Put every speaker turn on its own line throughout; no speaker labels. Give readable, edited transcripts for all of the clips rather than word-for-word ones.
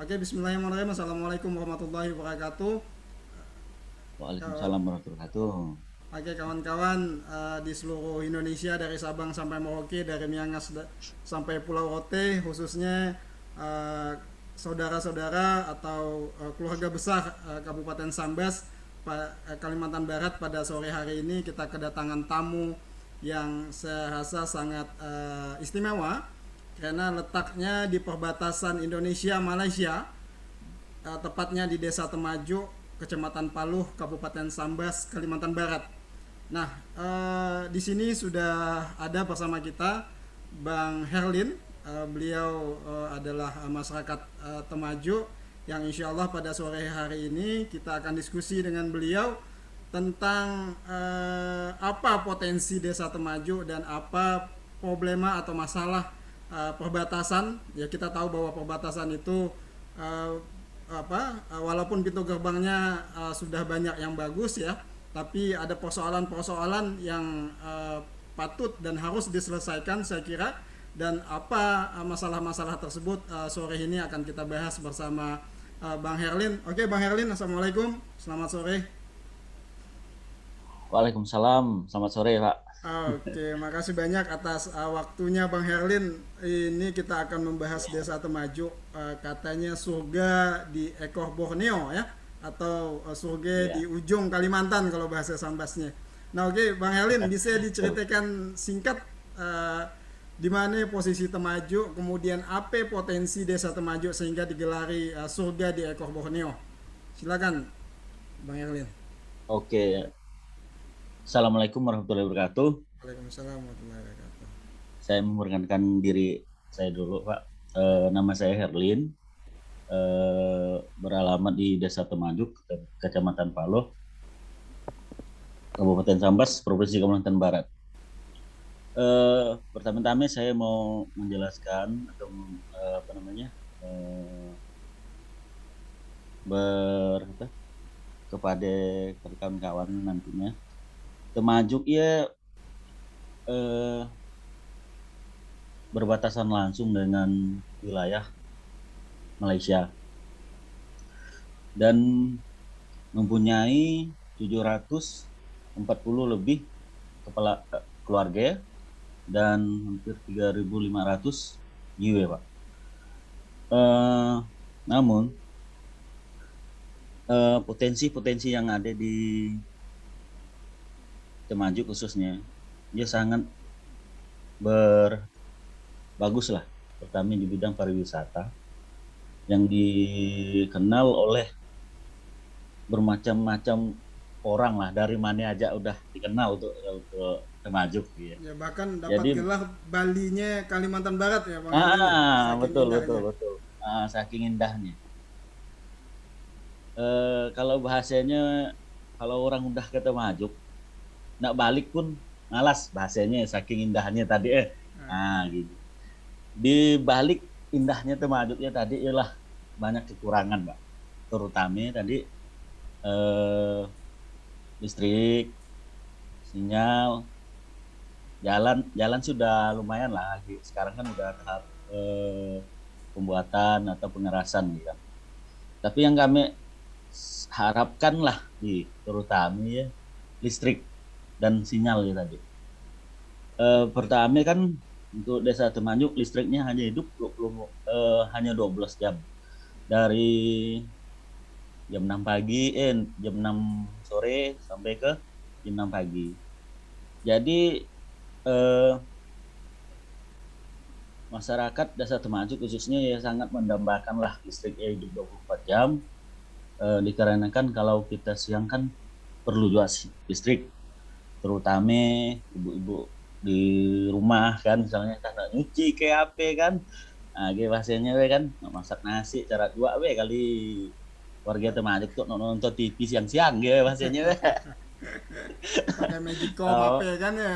Oke, bismillahirrahmanirrahim. Assalamualaikum warahmatullahi wabarakatuh. Ka-
Waalaikumsalam warahmatullahi wabarakatuh.
Oke, kawan-kawan di seluruh Indonesia dari Sabang sampai Merauke, dari Miangas sampai Pulau Rote, khususnya eh, saudara-saudara atau keluarga besar Kabupaten Sambas, Kalimantan Barat. Pada sore hari ini kita kedatangan tamu yang saya rasa sangat istimewa karena letaknya di perbatasan Indonesia Malaysia, tepatnya di Desa Temajuk, Kecamatan Paluh, Kabupaten Sambas, Kalimantan Barat. Nah, di sini sudah ada bersama kita Bang Herlin. Beliau adalah masyarakat Temajuk yang insya Allah pada sore hari ini kita akan diskusi dengan beliau tentang apa potensi Desa Temajuk dan apa problema atau masalah perbatasan. Ya, kita tahu bahwa perbatasan itu uh, walaupun pintu gerbangnya sudah banyak yang bagus ya, tapi ada persoalan-persoalan yang patut dan harus diselesaikan saya kira. Dan apa masalah-masalah tersebut sore ini akan kita bahas bersama Bang Herlin. Oke, Bang Herlin, assalamualaikum, selamat sore.
Waalaikumsalam. Selamat sore, Pak.
Oke, makasih banyak atas waktunya Bang Herlin. Ini kita akan membahas Desa Temajuk, katanya surga di ekor Borneo ya, atau surga di
Iya.
ujung Kalimantan kalau bahasa Sambasnya. Nah, oke, Bang Herlin bisa diceritakan singkat di mana posisi Temajuk, kemudian apa potensi Desa Temajuk sehingga digelari surga di ekor Borneo. Silakan, Bang Herlin.
Oke. Assalamualaikum warahmatullahi wabarakatuh.
Waalaikumsalam warahmatullahi wabarakatuh.
Saya memperkenalkan diri saya dulu, Pak. Nama saya Herlin. Beralamat di Desa Temajuk, Kecamatan Paloh, Kabupaten Sambas, Provinsi Kalimantan Barat. Pertama-tama saya mau menjelaskan atau apa namanya eh, ber apa, kepada kawan-kawan nantinya. Temajuk ya eh, berbatasan langsung dengan wilayah Malaysia dan mempunyai 740 lebih kepala keluarga dan hampir 3.500 jiwa, Pak. Eh, namun potensi-potensi yang ada di Temajuk khususnya dia sangat bagus lah. Pertama di bidang pariwisata yang dikenal oleh bermacam-macam orang lah, dari mana aja udah dikenal untuk Temajuk gitu.
Ya, bahkan dapat
Jadi
gelar Balinya Kalimantan Barat ya Bang Herlin ya, saking
betul betul
indahnya.
betul. Saking indahnya. Kalau bahasanya, kalau orang udah ke Temajuk nak balik pun malas bahasanya saking indahnya tadi gitu. Di balik indahnya Temaduknya tadi ialah banyak kekurangan, Mbak. Terutama tadi eh, listrik, sinyal, jalan jalan sudah lumayan lah. Sekarang kan udah tahap pembuatan atau pengerasan gitu. Tapi yang kami harapkan lah terutama ya listrik dan sinyal ya tadi. Pertama kan untuk Desa Temajuk listriknya hanya hidup 12 jam dari jam 6 pagi jam 6 sore sampai ke jam 6 pagi. Jadi eh, masyarakat Desa Temajuk khususnya ya sangat mendambakan lah listriknya hidup 24 jam, dikarenakan kalau kita siang kan perlu juga listrik, terutama ibu-ibu di rumah kan, misalnya kan nyuci kayak apa kan, kayak bahasanya we kan masak nasi cara dua we kali warga Temajuk tuh nonton TV siang-siang gitu bahasanya we.
Pakai Magicom apa
Oh,
ya kan ya.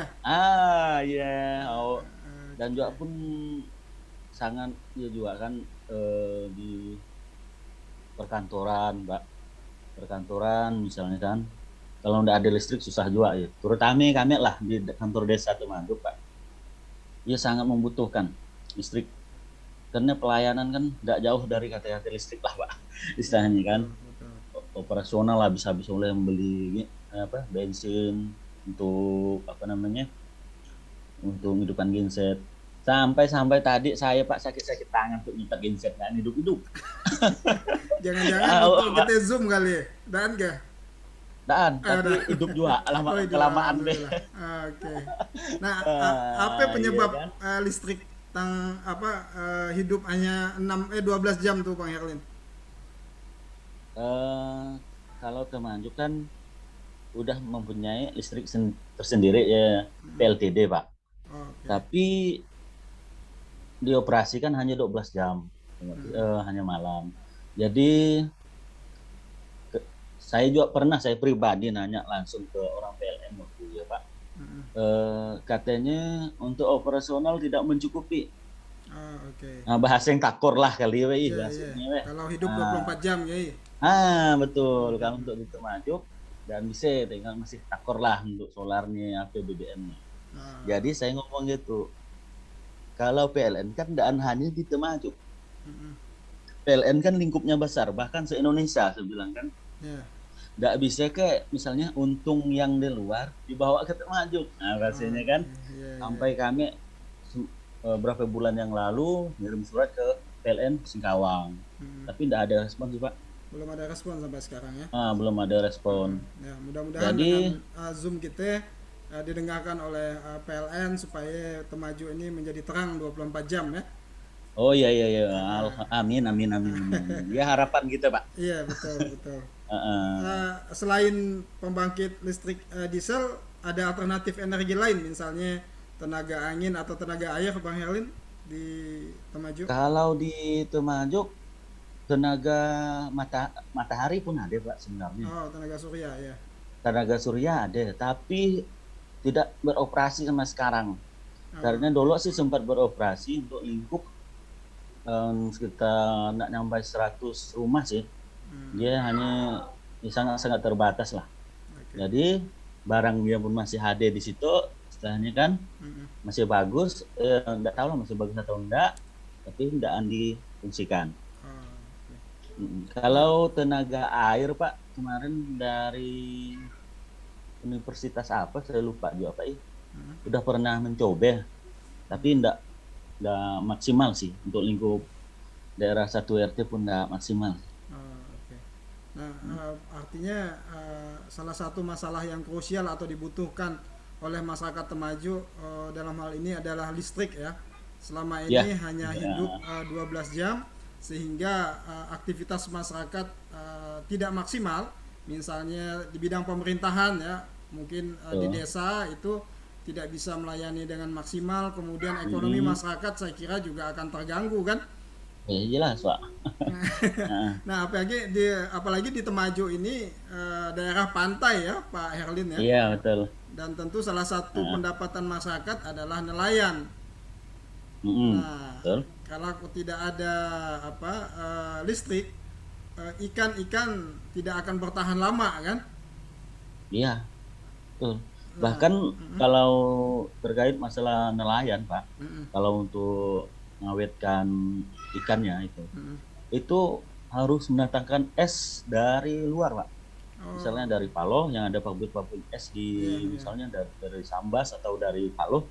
ya oh, dan juga
Oke.
pun sangat ya juga kan di perkantoran, Mbak, perkantoran misalnya kan, kalau nggak ada listrik susah juga ya, terutama kami lah di kantor desa Temajuk, Pak, dia sangat membutuhkan listrik karena pelayanan kan tidak jauh dari KTT listrik lah Pak, istilahnya kan.
Betul, betul.
Operasional lah, bisa oleh membeli apa bensin untuk apa namanya, untuk hidupkan genset. Sampai tadi saya Pak sakit tangan untuk nyetak genset, nggak hidup.
Jangan-jangan
Ah,
untuk
Pak.
kita zoom kali ya, dan enggak?
Dan tapi
Udah.
hidup juga lama
Oh, itu
kelamaan deh.
alhamdulillah. Oke. Nah, apa
Iya
penyebab
kan.
listrik hidup hanya 12 jam tuh Bang Herlin?
eh Kalau Temajuk kan udah mempunyai listrik tersendiri ya, PLTD Pak.
Oke.
Tapi dioperasikan hanya 12 jam,
Mm,
hanya malam. Jadi saya pribadi nanya langsung ke orang PLN waktu ya Pak.
mm.
Katanya untuk operasional tidak mencukupi.
Oke.
Nah, bahasa yang takor lah kali ya,
Iya, iya.
bahasanya weh.
Kalau hidup
Ah,
24 jam ya. Iya.
betul. Kalau untuk itu Temajuk dan bisa tinggal masih takor lah untuk solarnya atau BBM-nya.
Ah,
Jadi saya ngomong gitu, kalau PLN kan tidak hanya di Temajuk.
mm,
PLN kan lingkupnya besar, bahkan se-Indonesia saya bilang kan.
ya.
Nggak bisa kayak misalnya untung yang di luar dibawa ke Temajuk. Nah, rasanya kan
Oke. Iya, iya.
sampai kami berapa bulan yang lalu ngirim surat ke PLN Singkawang.
Mm.
Tapi tidak ada respon sih Pak.
Belum ada respon sampai sekarang ya.
Belum ada respon.
Ya, mudah-mudahan
Jadi,
dengan Zoom kita didengarkan oleh PLN supaya Temaju ini menjadi terang 24 jam ya.
oh iya iya iya, amin amin amin amin. Ya harapan kita Pak.
Iya, betul, betul.
Uh,
Selain pembangkit listrik diesel, ada alternatif energi lain, misalnya tenaga angin atau tenaga air, Bang Herlin, di Temajuk?
Kalau di Temajuk tenaga matahari pun ada Pak sebenarnya.
Oh, tenaga surya ya.
Tenaga surya ada, tapi tidak beroperasi sama sekarang.
Oh,
Karena dulu sih sempat beroperasi untuk lingkup sekitar nggak nyampe 100 rumah sih. Dia hanya sangat-sangat terbatas lah.
oke.
Jadi barang dia pun masih ada di situ, istilahnya kan
Mm-mm.
masih bagus. Nggak tahu lah masih bagus atau enggak, tapi tidak difungsikan.
Oh, oke.
Kalau tenaga air Pak, kemarin dari universitas apa saya lupa juga Pak. Udah pernah mencoba, tapi enggak maksimal sih untuk lingkup daerah 1 RT pun enggak maksimal.
Oh, oke. Nah, artinya salah satu masalah yang krusial atau dibutuhkan oleh masyarakat Temajuk dalam hal ini adalah listrik ya. Selama
Ya,
ini hanya
ya,
hidup 12 jam sehingga aktivitas masyarakat tidak maksimal. Misalnya di bidang pemerintahan ya, mungkin di
betul.
desa itu tidak bisa melayani dengan maksimal, kemudian ekonomi masyarakat saya kira juga akan terganggu kan.
Ya, jelas Pak. Nah,
Nah, apalagi di Temajuk ini daerah pantai ya, Pak Herlin ya.
iya betul.
Dan tentu salah satu
Nah,
pendapatan masyarakat adalah nelayan. Nah,
betul.
kalau tidak ada listrik, ikan-ikan tidak akan bertahan lama kan?
Iya, betul.
Nah,
Bahkan kalau terkait masalah nelayan Pak,
mm-mm,
kalau untuk mengawetkan ikannya
mm-mm.
itu harus mendatangkan es dari luar Pak.
Oh,
Misalnya dari Paloh yang ada pabrik-pabrik es
iya,
di
iya.
misalnya dari Sambas atau dari Paloh,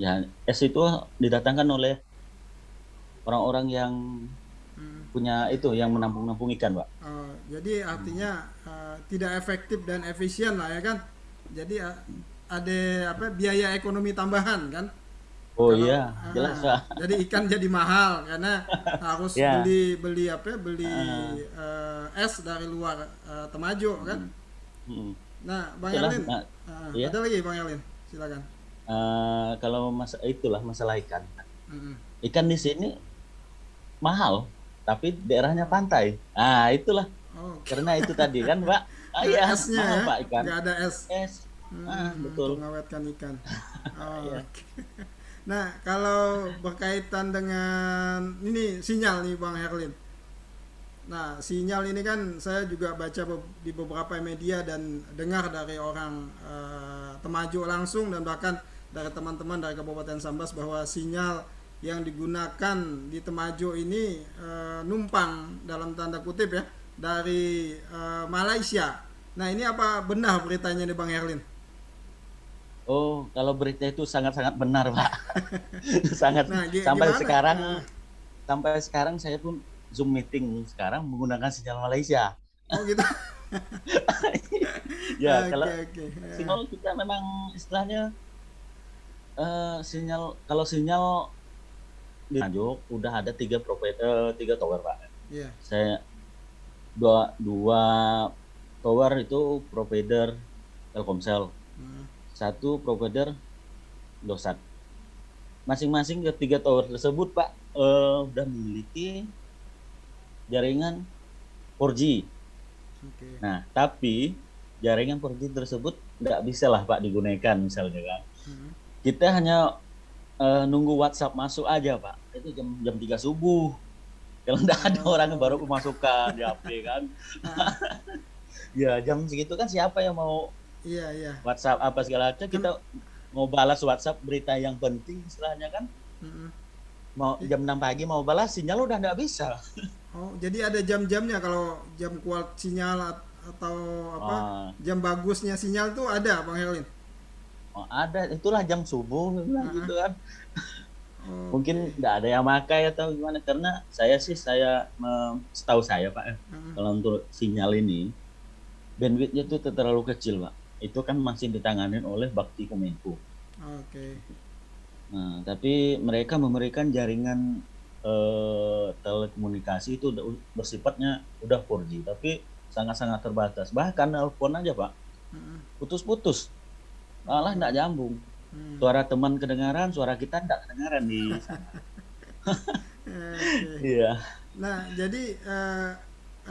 ya es itu didatangkan oleh orang-orang yang
Mm.
punya itu yang menampung-nampung ikan Pak.
Jadi artinya tidak efektif dan efisien lah ya kan. Jadi ada biaya ekonomi tambahan kan.
Oh
Kalau
iya, jelas Pak.
jadi ikan jadi mahal karena harus
Ya,
beli
uh,
es dari luar Temajuk kan.
mm,
Nah, Bang
itulah.
Erlin,
Nah, ya,
ada lagi Bang Erlin, silakan.
kalau itulah masalah ikan.
Mm-mm.
Ikan di sini mahal, tapi daerahnya pantai. Itulah.
Oke.
Karena itu tadi kan Pak. Iya,
Esnya
mahal
ya,
Pak ikan.
nggak ada es.
Es.
Untuk
Betul.
mengawetkan ikan. Oh,
Iya.
oke. Nah, kalau berkaitan dengan ini sinyal nih Bang Herlin. Nah, sinyal ini kan saya juga baca di beberapa media dan dengar dari orang Temajuk langsung dan bahkan dari teman-teman dari Kabupaten Sambas bahwa sinyal yang digunakan di Temajo ini numpang dalam tanda kutip ya dari Malaysia. Nah ini apa benar beritanya nih Bang Herlin?
Oh, kalau berita itu sangat-sangat benar, Pak. Sangat
Nah
sampai
gimana?
sekarang sampai sekarang saya pun Zoom meeting sekarang menggunakan sinyal Malaysia.
Oh gitu.
Ya, kalau
Oke oke.
sinyal kita memang istilahnya sinyal kalau sinyal di Tanjung udah ada tiga tower, Pak.
Iya.
Saya dua tower itu provider Telkomsel,
Hmm,
satu provider Indosat. Masing-masing ketiga tower tersebut, Pak, udah memiliki jaringan 4G.
Oke.
Nah, tapi jaringan 4G tersebut nggak bisa lah, Pak, digunakan misalnya kan.
Hmm.
Kita hanya nunggu WhatsApp masuk aja, Pak. Itu jam 3 subuh. Kalau nggak ada orang yang baru kemasukan di HP kan. Ya, jam segitu kan siapa yang mau
Iya iya.
WhatsApp apa segala macam,
Kan.
kita mau balas WhatsApp berita yang penting istilahnya kan.
Mm-mm.
Mau jam 6 pagi mau balas sinyal udah nggak bisa.
Oh, jadi ada jam-jamnya kalau jam kuat sinyal atau apa
Oh,
jam bagusnya sinyal tuh ada Bang Herlin.
oh, ada itulah jam subuh bilang
Heeh.
gitu kan.
Oke.
Mungkin nggak ada yang pakai atau gimana karena setahu saya Pak
Heeh.
kalau untuk sinyal ini bandwidthnya itu terlalu kecil Pak. Itu kan masih ditanganin oleh Bakti Kominfo.
Oke.
Nah, tapi mereka memberikan jaringan telekomunikasi itu bersifatnya udah 4G, tapi sangat-sangat terbatas. Bahkan telepon aja Pak,
Heeh.
putus-putus, malah nggak nyambung.
Hmm.
Suara teman kedengaran, suara kita nggak kedengaran di sana.
Oke.
Iya.
Nah, jadi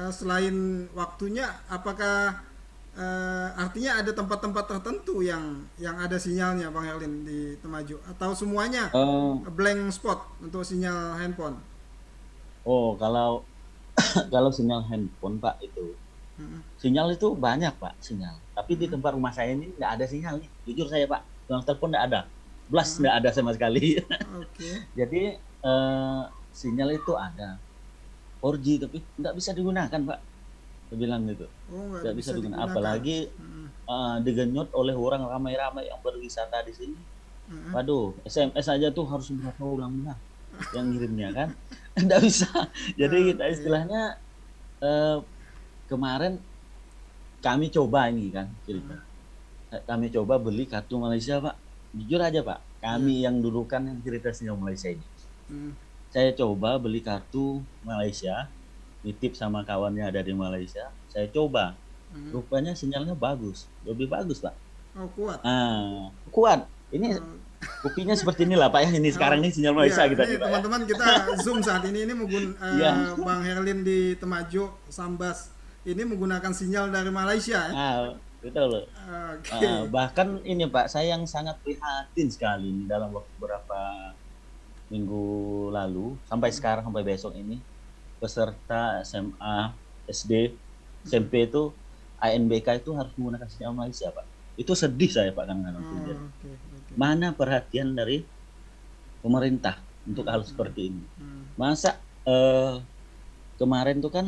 selain waktunya, apakah artinya ada tempat-tempat tertentu yang ada sinyalnya, Bang Herlin di Temajo, atau semuanya
Eh,
blank spot untuk sinyal handphone?
oh, kalau kalau sinyal handphone Pak itu,
Mm-mm.
sinyal itu banyak Pak sinyal. Tapi di
Mm-mm.
tempat rumah saya ini nggak ada sinyal nih. Jujur saya Pak, yang telepon nggak ada, blast
Mm-mm.
nggak ada sama sekali.
Oke.
Jadi sinyal itu ada 4G tapi nggak bisa digunakan Pak. Saya bilang gitu,
Oh, nggak
nggak bisa
bisa
digunakan.
digunakan.
Apalagi
Mm-mm.
digenyot oleh orang ramai-ramai yang berwisata di sini.
Mm-mm.
Waduh, SMS aja tuh harus berapa ulang-ulang yang ngirimnya kan, nggak bisa. Jadi kita
Oke.
istilahnya eh, kemarin kami coba ini kan cerita.
Mm.
Kami coba beli kartu Malaysia Pak. Jujur aja Pak,
Iya.
kami yang dulu kan yang cerita sinyal Malaysia ini.
Mm.
Saya coba beli kartu Malaysia, nitip sama kawannya ada di Malaysia. Saya coba,
Mm.
rupanya sinyalnya bagus, lebih bagus Pak.
Oh, kuat.
Kuat. Ini
Oh,
buktinya seperti inilah Pak ya. Ini sekarang ini sinyal Malaysia
iya,
kita
ini
nih Pak ya.
teman-teman kita zoom saat ini
Iya.
Bang Herlin di Temajo, Sambas. Ini menggunakan sinyal dari Malaysia ya.
Betul loh.
Oke.
Bahkan ini Pak, saya yang sangat prihatin sekali nih dalam waktu beberapa minggu lalu sampai sekarang sampai besok ini peserta SMA, SD, SMP itu ANBK itu harus menggunakan sinyal Malaysia Pak. Itu sedih saya Pak kadang-kadang.
Oh, oke, oke.
Mana perhatian dari pemerintah untuk hal seperti ini?
Hmm.
Masa kemarin tuh kan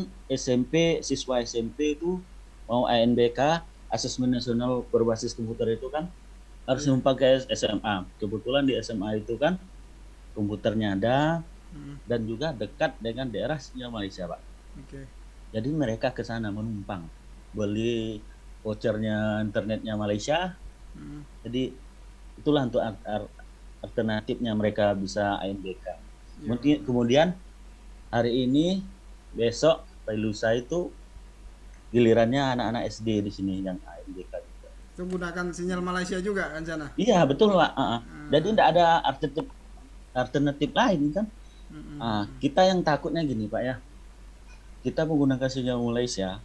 siswa SMP itu mau ANBK, asesmen nasional berbasis komputer itu kan harus memakai SMA. Kebetulan di SMA itu kan komputernya ada
Hmm.
dan juga dekat dengan daerah sinyal Malaysia Pak.
Oke.
Jadi mereka ke sana menumpang, beli vouchernya internetnya Malaysia.
Hmm.
Jadi itulah untuk alternatifnya mereka bisa ANBK.
Ya.
Kemudian hari ini, besok, hari lusa itu gilirannya anak-anak SD di sini yang ANBK juga.
Itu gunakan sinyal Malaysia juga kan sana?
Iya betul Pak. Jadi tidak ada alternatif lain kan.
Hmm.
Kita yang takutnya gini Pak ya. Kita menggunakan sinyal Malaysia,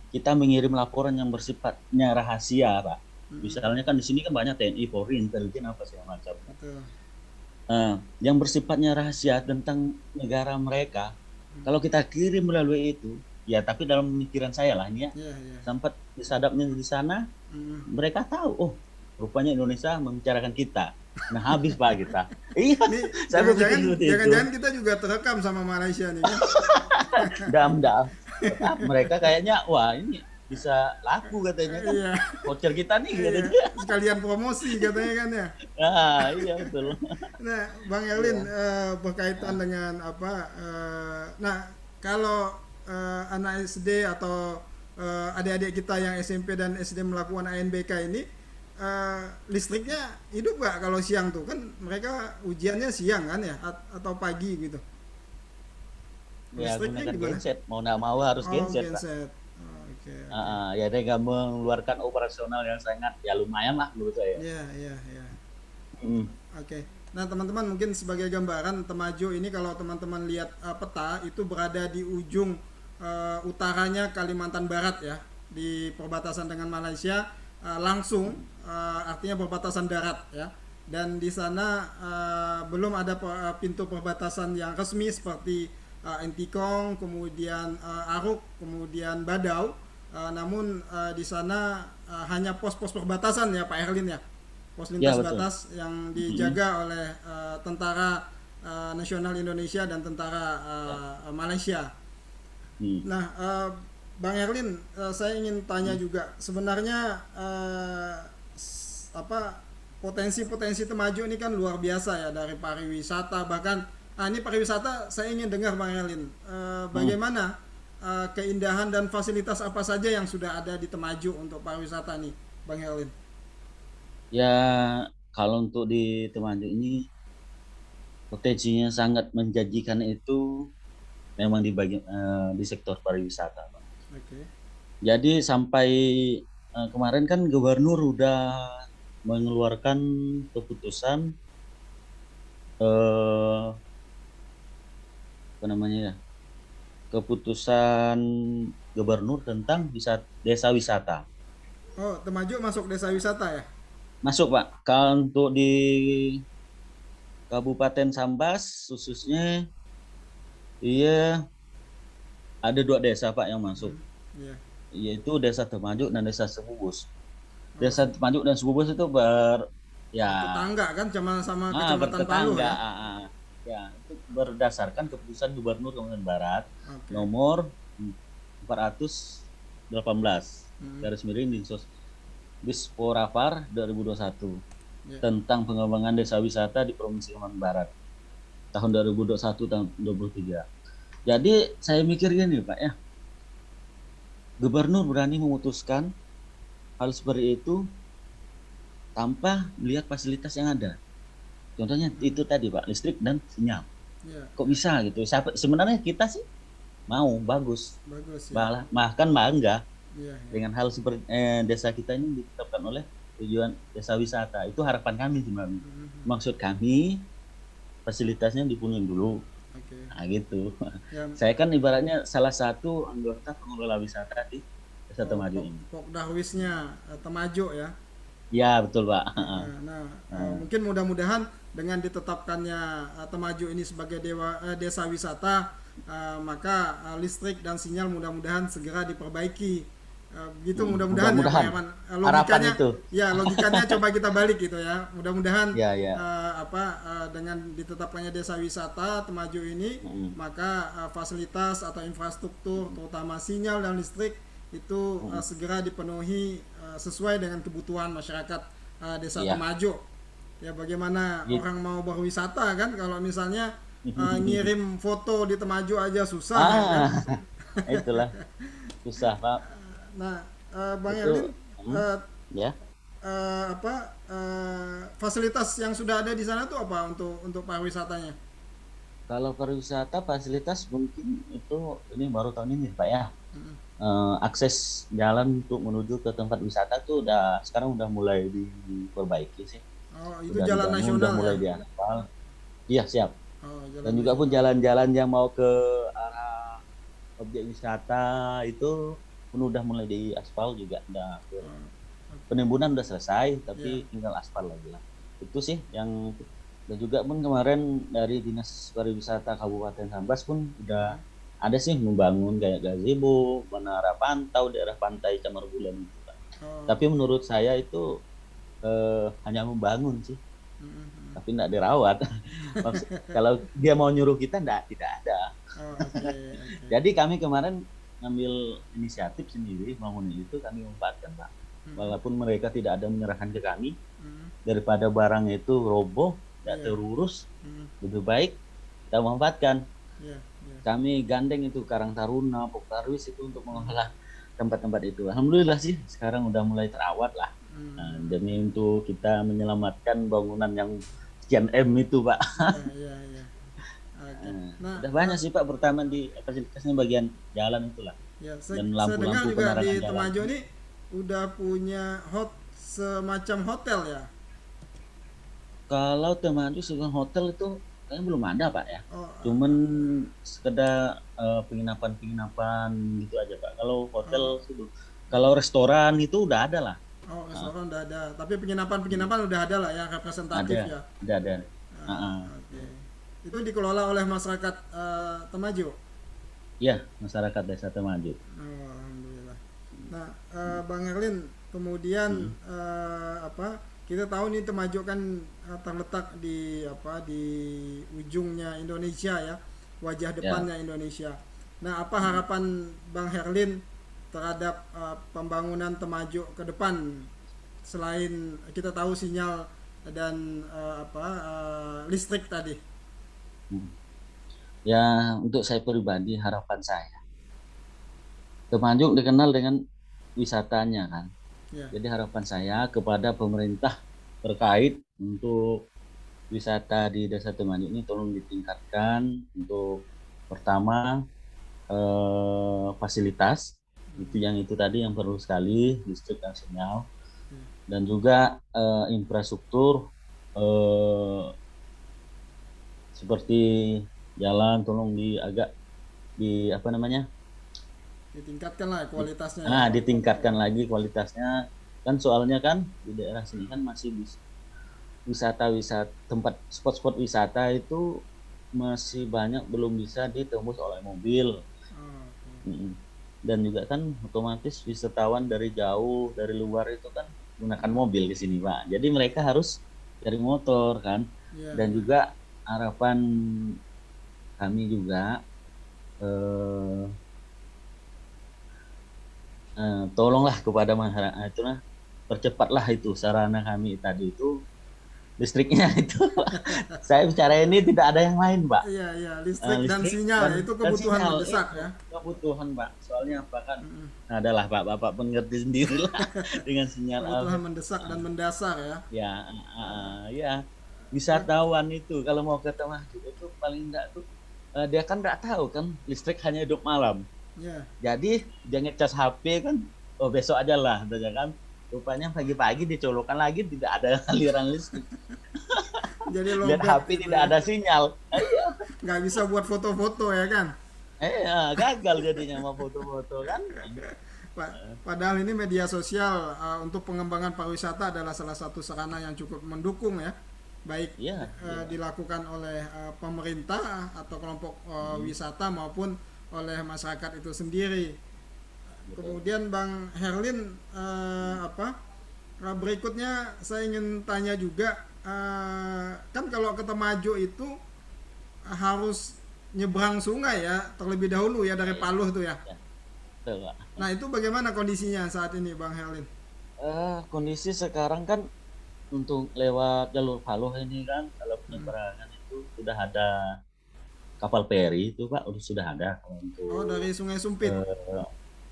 kita mengirim laporan yang bersifatnya rahasia Pak. Misalnya kan di sini kan banyak TNI, Polri, intelijen apa segala macam.
Betul.
Yang bersifatnya rahasia tentang negara mereka, kalau kita kirim melalui itu, ya tapi dalam pemikiran saya lah ini ya,
Iya, iya.
sampai disadapnya di sana,
Hmm.
mereka tahu, oh rupanya Indonesia membicarakan kita. Nah habis Pak kita. Iya,
Nih,
saya berpikir
jangan-jangan
seperti itu.
jangan-jangan kita juga terekam sama Malaysia nih kan.
Dam. Mereka kayaknya wah ini bisa laku katanya kan.
Iya,
Voucher kita nih
iya.
katanya.
Sekalian promosi katanya kan ya.
Ah, iya betul.
Nah, Bang Erlin,
Iya.
berkaitan
Ah,
dengan apa? Nah, kalau anak SD atau adik-adik kita yang SMP dan SD melakukan ANBK ini, listriknya hidup nggak kalau siang tuh? Kan mereka ujiannya siang kan ya, atau pagi gitu.
ya
Listriknya
gunakan
gimana?
genset. Mau nggak mau harus
Oh,
genset Pak.
genset. Oh, oke, oke.
Ya dia nggak mengeluarkan operasional yang sangat ya lumayan lah menurut saya.
Iya, iya, iya.
Hmm.
Oke. Nah, teman-teman mungkin sebagai gambaran Temajo ini kalau teman-teman lihat peta itu berada di ujung utaranya Kalimantan Barat ya, di perbatasan dengan Malaysia langsung artinya perbatasan darat ya. Dan di sana belum ada pintu perbatasan yang resmi seperti Entikong, kemudian Aruk, kemudian Badau. Namun di sana hanya pos-pos perbatasan ya Pak Erlin ya, pos
Ya
lintas
betul.
batas yang
Hmm.
dijaga oleh tentara nasional Indonesia dan tentara
Ya.
Malaysia.
Hmm.
Nah, Bang Erlin, saya ingin tanya
Hmm.
juga sebenarnya apa potensi-potensi Temajo ini kan luar biasa ya dari pariwisata, bahkan ini pariwisata saya ingin dengar Bang Erlin,
Hmm.
bagaimana keindahan dan fasilitas apa saja yang sudah ada di Temajo untuk pariwisata nih Bang Erlin.
Ya kalau untuk di Temanggung ini potensinya sangat menjanjikan itu memang di sektor pariwisata, Pak.
Oke.
Jadi sampai kemarin kan gubernur udah mengeluarkan keputusan eh, apa namanya ya? Keputusan gubernur tentang desa wisata.
Oh, Temajo masuk desa wisata ya?
Masuk, Pak. Kalau untuk di Kabupaten Sambas khususnya iya ada 2 desa Pak yang masuk,
Iya.
yaitu Desa Temajuk dan Desa Sebubus.
Oh,
Desa Temajuk dan Sebubus itu ya
tetangga kan sama Kecamatan Paluh
bertetangga.
ya?
Ya, itu berdasarkan keputusan Gubernur Kalimantan Barat
Oke.
nomor 418
Hmm,
garis miring Disporapar 2021
ya.
tentang pengembangan desa wisata di Provinsi Kalimantan Barat tahun 2021 tahun 2023. Jadi saya mikir gini Pak ya, gubernur berani memutuskan hal seperti itu tanpa melihat fasilitas yang ada. Contohnya itu tadi Pak, listrik dan sinyal.
Ya,
Kok bisa gitu? Sebenarnya kita sih mau bagus,
bagus ya.
bahkan bangga
Iya, ya.
dengan hal seperti desa kita ini ditetapkan oleh tujuan desa wisata. Itu harapan kami sebenarnya.
Mhm.
Maksud kami fasilitasnya dipenuhi dulu.
Oke.
Nah gitu.
Ya,
Saya kan ibaratnya salah satu anggota pengelola wisata di Desa Temajuk ini.
Pokdahwisnya Temajo ya.
Ya betul Pak.
Nah,
Nah,
mungkin mudah-mudahan dengan ditetapkannya Temajo ini sebagai desa wisata, maka listrik dan sinyal mudah-mudahan segera diperbaiki. Begitu mudah-mudahan ya Pak
mudah-mudahan
Herman.
harapan
Logikanya,
itu.
ya logikanya coba kita balik gitu ya. Mudah-mudahan
Ya ya.
dengan ditetapkannya desa wisata Temajo ini,
Mm,
maka fasilitas atau infrastruktur terutama sinyal dan listrik itu
mm,
segera dipenuhi sesuai dengan kebutuhan masyarakat desa
Iya.
Temajo. Ya bagaimana
Gitu.
orang mau berwisata kan kalau misalnya ngirim foto di Temajo aja susah ya kan.
Ah, itulah susah Pak.
Nah, Bang Erlin,
Itu
eh,
ya.
fasilitas yang sudah ada di sana tuh apa untuk pariwisatanya?
Kalau pariwisata fasilitas mungkin itu ini baru tahun ini Pak ya.
Mm-mm.
Akses jalan untuk menuju ke tempat wisata tuh sekarang udah mulai diperbaiki sih.
Oh, itu
Udah
jalan
dibangun, udah
nasional ya?
mulai diaspal. Iya siap.
Oh, jalan
Dan juga pun
nasional.
jalan-jalan yang mau ke arah objek wisata itu pun udah mulai diaspal juga.
Oh,
Penimbunan udah selesai,
ya.
tapi tinggal aspal lagi lah. Itu sih yang dan juga pun kemarin dari Dinas Pariwisata Kabupaten Sambas pun udah ada sih membangun kayak gazebo, menara pantau daerah pantai Camarbulan gitu, Pak.
Oh,
Tapi menurut saya itu hanya membangun sih,
Mm-mm.
tapi tidak dirawat. Kalau dia mau nyuruh kita, tidak ada.
Oh, oke, oke.
Jadi kami kemarin ngambil inisiatif sendiri bangun itu, kami manfaatkan Pak.
Mm-mm.
Walaupun mereka tidak ada menyerahkan ke kami,
Mm-mm.
daripada barang itu roboh, tidak
Iya.
terurus,
Mm-mm.
lebih baik kita manfaatkan.
Iya, iya.
Kami gandeng itu Karang Taruna, Poktarwis itu untuk mengolah tempat-tempat itu. Alhamdulillah sih sekarang udah mulai terawat lah. Nah,
Mm.
demi untuk kita menyelamatkan bangunan yang sekian M itu Pak.
Iya, iya, iya. Oke.
Nah,
Nah,
udah banyak sih Pak, pertama di fasilitasnya bagian jalan itulah.
ya,
Dan
saya dengar
lampu-lampu
juga
penerangan
di
jalan.
Temajo ini udah punya semacam hotel ya.
Kalau Temajo sebuah hotel itu kayaknya belum ada Pak ya.
Oh,
Cuman sekedar penginapan-penginapan gitu aja Pak. Kalau hotel
oh,
itu, kalau restoran itu udah ada lah.
oh,
Ah,
restoran udah ada. Tapi penginapan-penginapan udah ada lah yang representatif
ada,
ya.
ada. Ah,
Ah,
ah.
oke. Itu dikelola oleh masyarakat Temajo.
Ya, masyarakat Desa Temajo.
Oh, alhamdulillah. Nah, Bang Erlin, kemudian
Mm,
apa? Kita tahu nih Temajo kan terletak di apa di ujungnya Indonesia ya, wajah
ya.
depannya Indonesia. Nah, apa
Mm.
harapan Bang Herlin terhadap pembangunan Temajo ke depan selain kita tahu sinyal dan listrik tadi?
Mm. Ya, untuk saya pribadi harapan saya, Temajuk dikenal dengan wisatanya kan.
Ya.
Jadi harapan saya kepada pemerintah terkait untuk wisata di Desa Temajuk ini tolong ditingkatkan untuk pertama fasilitas itu yang itu tadi yang perlu sekali, listrik dan sinyal, dan juga infrastruktur eh, seperti jalan tolong agak di apa namanya,
Ditingkatkan lah kualitasnya ya.
ditingkatkan lagi kualitasnya. Kan soalnya kan di daerah sini kan masih wisata-wisata, tempat spot-spot wisata itu masih banyak belum bisa ditembus oleh mobil.
Oh, oke.
Mm. Dan juga kan otomatis wisatawan dari jauh, dari luar itu kan menggunakan mobil di sini Pak, jadi mereka harus cari motor kan.
Iya,
Dan
iya.
juga harapan kami juga eh, tolonglah kepada masyarakat itu lah, percepatlah itu sarana kami tadi itu listriknya itu. Saya bicara ini tidak ada yang lain Pak.
Iya, iya, listrik dan
Listrik
sinyal ya, itu
dan
kebutuhan
sinyal
mendesak
itu
ya.
kebutuhan Pak, soalnya apa kan,
Mm-mm.
adalah Bapak mengerti sendiri lah dengan sinyal
Kebutuhan mendesak dan mendasar ya.
ya. Ya,
Nah,
wisatawan itu kalau mau ke Tengah itu paling enggak tuh dia kan enggak tahu kan listrik hanya hidup malam.
ya.
Jadi dia ngecas HP kan, oh besok aja lah, udah kan. Rupanya pagi-pagi dicolokkan lagi tidak ada aliran listrik.
Jadi
Lihat
lowbat
HP
gitu
tidak
ya.
ada sinyal.
Nggak bisa buat foto-foto ya kan.
Gagal jadinya mau foto-foto kan.
Padahal ini media sosial untuk pengembangan pariwisata adalah salah satu sarana yang cukup mendukung ya. Baik
Iya, iya.
dilakukan oleh pemerintah atau kelompok
Mm,
wisata maupun oleh masyarakat itu sendiri.
betul.
Kemudian Bang Herlin berikutnya saya ingin tanya juga kan kalau ke Temajo itu harus nyebrang sungai ya terlebih dahulu ya dari
Ya,
Paluh tuh ya.
ya, betul, Pak.
Nah itu bagaimana kondisinya saat ini Bang Herlin?
Kondisi sekarang kan untuk lewat jalur Paluh ini kan kalau
Hmm.
penyeberangan itu sudah ada kapal feri itu Pak, sudah ada kalau
Oh
untuk
dari Sungai Sumpit.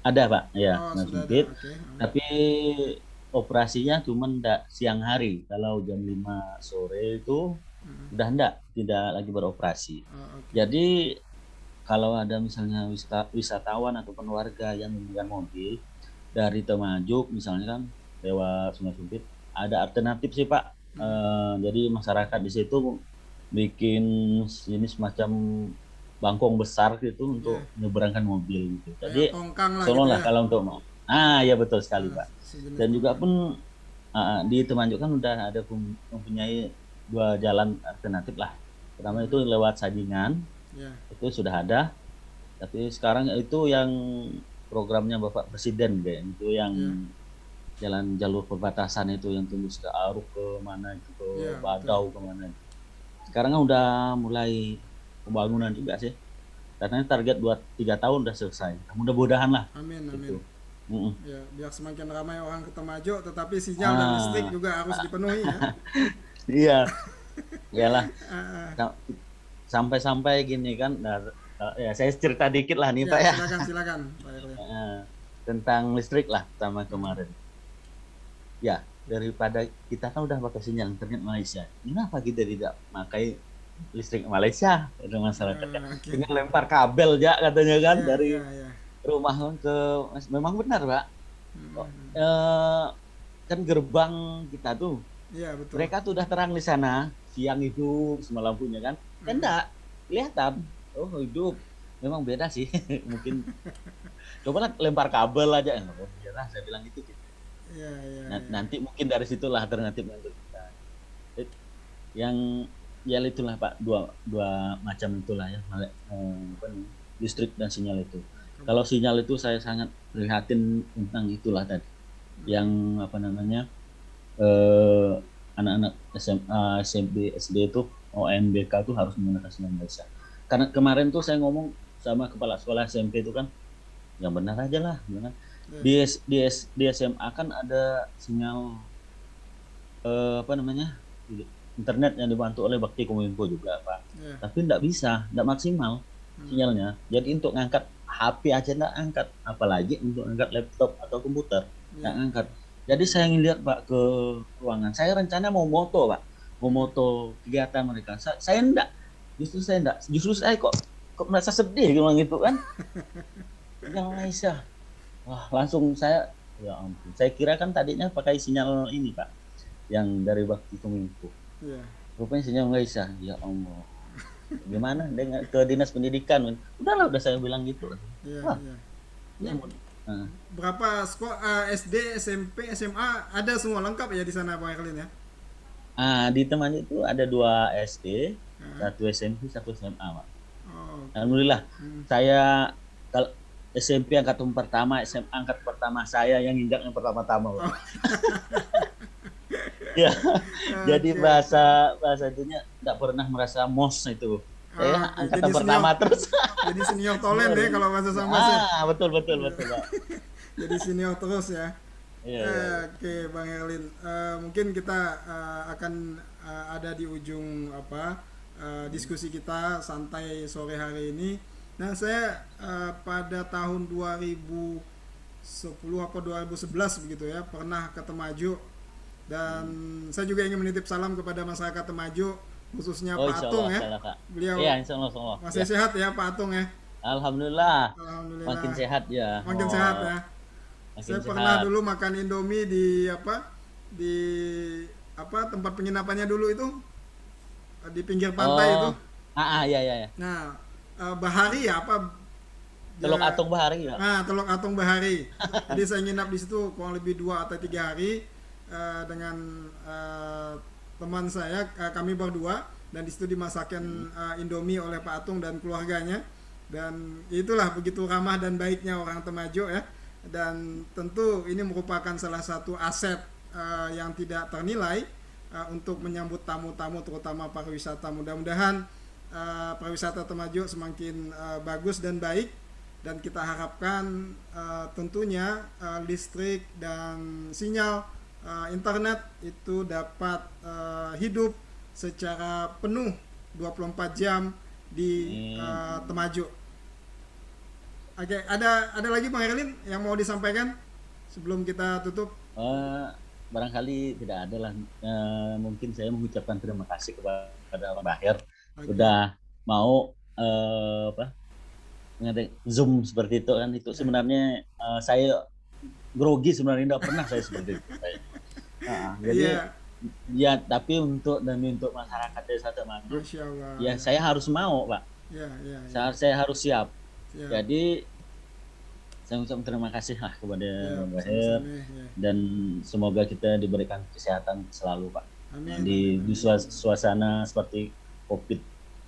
ada Pak, ya
Oh
nggak
sudah ada,
sempit.
oke.
Tapi operasinya cuma enggak siang hari. Kalau jam 5 sore itu
Hmm.
udah enggak, tidak lagi beroperasi.
Oh, oke.
Jadi kalau ada misalnya wisatawan ataupun warga yang menggunakan mobil dari Temajuk misalnya kan lewat Sungai Sumpit, ada alternatif sih Pak.
Hmm.
Jadi masyarakat di situ bikin jenis semacam bangkong besar gitu
Ya,
untuk menyeberangkan mobil gitu.
kayak
Jadi
tongkang lah gitu
tolong lah
ya.
kalau untuk mau. Ya betul sekali Pak.
Sejenis
Dan juga
tongkang.
pun di Temajuk kan udah ada mempunyai dua jalan alternatif lah. Pertama itu lewat Sajingan,
Ya,
itu sudah ada. Tapi sekarang itu yang programnya Bapak Presiden kayak itu yang
ya.
jalan jalur perbatasan itu yang tembus ke Aruk ke mana itu ke
Iya, betul.
Badau ke mana. Sekarang kan udah mulai pembangunan juga sih. Katanya target 2-3 tahun udah selesai. Mudah-mudahan lah
Amin, amin.
itu. Mm-mm.
Ya, biar semakin ramai orang ke Temajo, tetapi sinyal dan listrik
Ah,
juga harus dipenuhi ya.
iya, iyalah.
Ah, ah.
Sa- Sampai-sampai gini kan. Nah, ya saya cerita dikit lah nih
Ya,
Pak ya.
silakan, silakan, Pak Erwin.
Tentang listrik lah sama
Hmm.
kemarin. Ya, daripada kita kan udah pakai sinyal internet Malaysia. Kenapa kita tidak pakai listrik Malaysia? Itu masyarakatnya.
Oke.
Dengan lempar kabel ya katanya kan
Ya, ya,
dari
ya.
rumah ke memang benar Pak. Kok,
Hmm.
kan gerbang kita tuh
Iya, betul.
mereka tuh udah terang di sana siang hidup semua lampunya kan
Hmm.
enggak kelihatan oh hidup memang beda sih mungkin coba lah lempar kabel aja oh iya lah saya bilang gitu.
Iya, iya, iya.
Nanti mungkin dari situlah alternatif untuk kita. Eh, yang ya itulah Pak dua dua macam itulah ya apa namanya, listrik dan sinyal itu. Kalau sinyal itu saya sangat prihatin tentang itulah tadi yang apa namanya eh, anak-anak SMA, SMP, SD itu ONBK itu harus menggunakan sinyal Malaysia. Karena kemarin tuh saya ngomong sama kepala sekolah SMP itu kan yang benar aja lah, gitu kan.
Iya,
Di SMA kan ada sinyal apa namanya internet yang dibantu oleh Bakti Kominfo juga Pak.
iya.
Tapi tidak bisa, tidak maksimal
Hmm.
sinyalnya. Jadi untuk ngangkat HP aja tidak angkat, apalagi untuk ngangkat laptop atau komputer tidak
Iya.
angkat. Jadi saya ngeliat Pak ke ruangan. Saya rencana mau moto Pak, mau moto kegiatan mereka. Saya enggak, justru saya enggak, justru saya kok merasa sedih bilang gitu kan. Sinyal Malaysia. Wah, langsung saya ya ampun. Saya kira kan tadinya pakai sinyal ini Pak, yang dari Bakti Kominfo.
Iya.
Rupanya sinyal Malaysia. Ya Allah. Gimana dengan ke dinas pendidikan? Udahlah, udah saya bilang gitu.
Iya,
Wah,
iya.
ya, nah,
Berapa sekolah SD, SMP, SMA ada semua lengkap ya di sana Pak Erlin ya?
di teman itu ada 2 SD,
Ah,
1 SMP, 1 SMA, Pak.
oh, oke.
Alhamdulillah.
Hmm.
Saya kalau SMP angkatan pertama, SMA angkat pertama saya yang injak yang pertama-tama, Pak.
Oh,
Ya, jadi
oke.
bahasa bahasa itunya tidak pernah merasa mos itu. Saya
Oke,
angkatan pertama terus.
jadi senior tolen
Senior.
deh kalau bahasa Sambas ya.
Betul betul betul, Pak.
Jadi senior terus ya.
Iya iya iya.
Oke, Bang Erlin. Mungkin kita akan ada di ujung apa diskusi kita santai sore hari ini. Nah, saya pada tahun 2010 apa 2011 begitu ya, pernah ke Temajo dan saya juga ingin menitip salam kepada masyarakat Temajo, khususnya
Oh,
Pak
insya
Atung
Allah,
ya.
insya Allah, Kak. Iya,
Beliau
insya Allah.
masih
Ya.
sehat ya Pak Atung ya.
Alhamdulillah, makin
Alhamdulillah.
sehat ya.
Makin sehat ya.
Makin
Saya pernah
sehat.
dulu makan Indomie di apa? Di apa tempat penginapannya dulu itu di pinggir pantai itu.
Oh, iya iya ya.
Nah, Bahari ya apa?
Teluk
Ja-
Atung Bahari ya.
Nah, Teluk Atung Bahari. Jadi saya nginap di situ kurang lebih 2 atau 3 hari dengan teman saya, kami berdua dan di situ dimasakin Indomie oleh Pak Atung dan keluarganya. Dan itulah begitu ramah dan baiknya orang Temajo ya. Dan tentu ini merupakan salah satu aset yang tidak ternilai untuk menyambut tamu-tamu terutama pariwisata. Mudah-mudahan pariwisata Temajo semakin bagus dan baik dan kita harapkan tentunya listrik dan sinyal internet itu dapat hidup secara penuh 24 jam di
Amin.
Temajo. Oke, ada lagi Bang Erlin yang mau disampaikan sebelum kita tutup?
Eh, barangkali tidak ada lah. Mungkin saya mengucapkan terima kasih kepada Pak Bahir
Oke,
sudah mau apa Zoom seperti itu kan itu
ya,
sebenarnya saya grogi sebenarnya tidak pernah saya seperti itu. Jadi
iya,
ya tapi untuk masyarakat desa Temanggung
Masya Allah,
ya
ya,
saya harus mau Pak.
ya, ya, ya,
Saya harus siap.
ya,
Jadi saya ucapkan terima kasih lah kepada
ya,
Bang Bahir
sama-sama, ya.
dan semoga kita diberikan kesehatan selalu Pak.
Amin,
Di,
amin,
di
amin.
suasana seperti COVID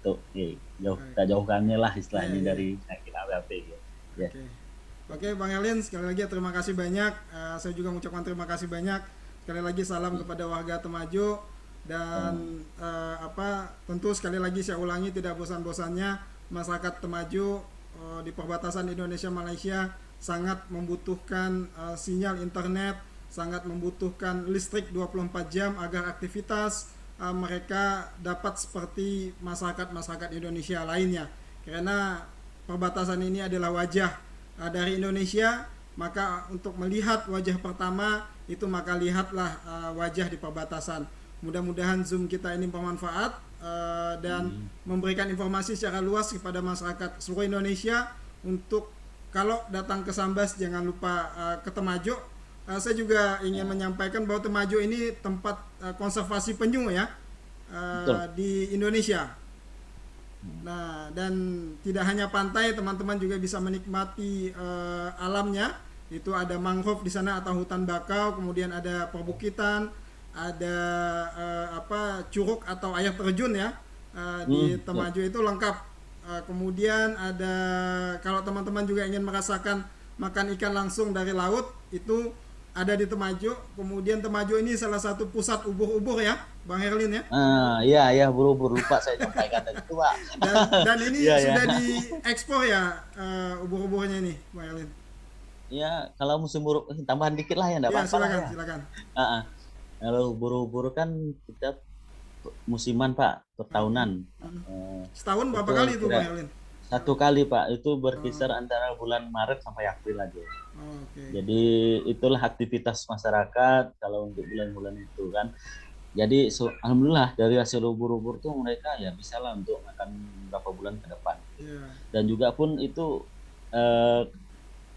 tuh, ya, jauh
Baik.
kita jauhkannya lah
Ya,
istilahnya
ya,
dari penyakit AWP gitu. Ya,
oke. Oke, Bang Elin, sekali lagi terima kasih banyak. Saya juga mengucapkan terima kasih banyak. Sekali lagi salam kepada warga Temajo dan tentu sekali lagi saya ulangi tidak bosan-bosannya masyarakat Temajo di perbatasan Indonesia Malaysia sangat membutuhkan sinyal internet, sangat membutuhkan listrik 24 jam agar aktivitas mereka dapat seperti masyarakat-masyarakat Indonesia lainnya. Karena perbatasan ini adalah wajah dari Indonesia, maka untuk melihat wajah pertama itu maka lihatlah wajah di perbatasan. Mudah-mudahan Zoom kita ini bermanfaat dan memberikan informasi secara luas kepada masyarakat seluruh Indonesia untuk kalau datang ke Sambas jangan lupa ke Temajo. Saya juga ingin menyampaikan bahwa Temajo ini tempat konservasi penyu ya di Indonesia. Nah, dan tidak hanya pantai, teman-teman juga bisa menikmati alamnya. Itu ada mangrove di sana atau hutan bakau, kemudian ada perbukitan, ada curug atau air terjun ya. Di Temajo itu lengkap. Kemudian ada kalau teman-teman juga ingin merasakan makan ikan langsung dari laut, itu ada di Temajo. Kemudian Temajo ini salah satu pusat ubur-ubur ya, Bang Herlin ya.
Iya, buru-buru lupa saya sampaikan tadi itu, Pak.
Dan ini
Iya,
sudah
ya.
diekspor ya ubur-uburnya ini, Bang Herlin.
Ya, kalau musim buruk tambahan dikit lah ya, enggak
Ya,
apa-apa lah
silakan,
ya.
silakan.
Ah, ah. Kalau buru-buru kan kita musiman, Pak, pertahunan.
Setahun berapa
Itu
kali itu, Bang
kira
Herlin?
satu kali, Pak. Itu berkisar antara bulan Maret sampai April aja.
Oke.
Jadi itulah aktivitas masyarakat kalau untuk bulan-bulan itu kan. Jadi alhamdulillah dari hasil ubur-ubur tuh mereka ya bisa lah untuk makan berapa bulan ke depan.
Ya,
Dan juga pun itu eh,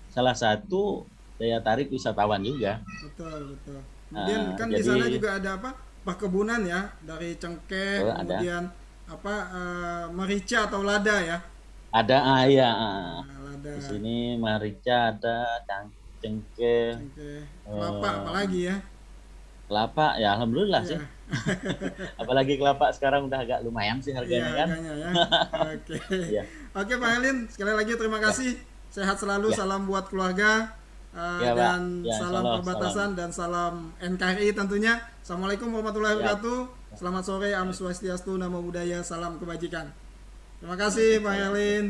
salah satu daya tarik wisatawan juga.
betul, betul. Kemudian kan di
Jadi
sana juga ada apa? Perkebunan ya, dari cengkeh,
ada
kemudian merica atau lada ya.
ada ya,
Lada,
di sini merica ada, cengkeh,
cengkeh, kelapa
eh,
apalagi ya.
kelapa ya alhamdulillah sih.
Iya.
Apalagi kelapa sekarang udah agak lumayan sih
Iya,
harganya kan.
harganya ya. Oke.
Iya.
Oke, Pak Helin, sekali lagi terima
Ya,
kasih. Sehat selalu,
ya,
salam buat keluarga,
ya Pak.
dan
Ya,
salam
insyaallah salam.
perbatasan dan salam NKRI tentunya. Assalamualaikum warahmatullahi
Ya.
wabarakatuh. Selamat sore, Am Swastiastu, Namo Buddhaya, salam kebajikan. Terima kasih, Pak
Waalaikumsalam.
Helin.